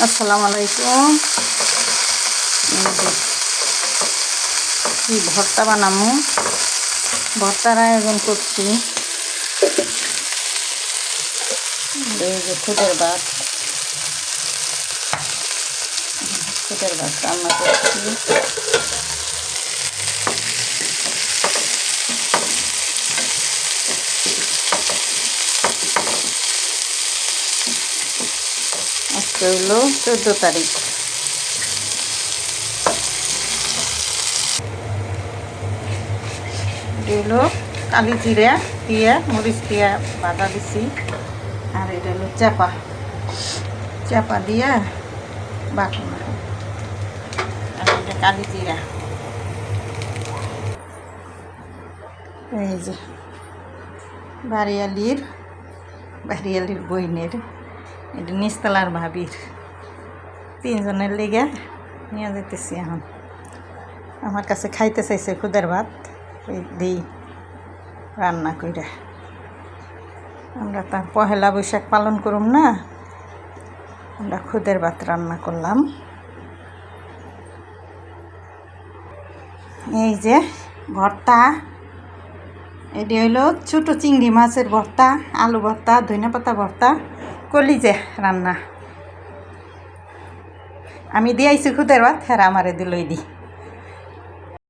আসসালামু আলাইকুম। কি ভর্তা বানামু, ভর্তার আয়োজন করছি। এই যে খুদের ভাত রান্না করছি। আজকে হলো 14 তারিখ। হলো কালি জিরা দিয়ে মরিচ দিয়ে বাটা দিছি, আর এটা হলো চাপা দিয়ে বাটনা, আর এটা কালি জিরা। এই যে বাড়িয়ালির বইনের, এটা নিচতলার ভাবির, 3 জনের লেগে নিয়ে যেতেছি। এখন আমার কাছে খাইতে চাইছে খুদের ভাত, ওই দিই রান্না কইরা। আমরা তার পহেলা বৈশাখ পালন করুম না, আমরা খুদের ভাত রান্না করলাম। এই যে ভর্তা, এটি হইলো ছোটো চিংড়ি মাছের ভর্তা, আলু ভর্তা, ধনিয়া পাতা ভর্তা, কলিজা রান্না। আমি দিয়েছি খুদের ভাত, হ্যাঁ আমারে দিলই দি।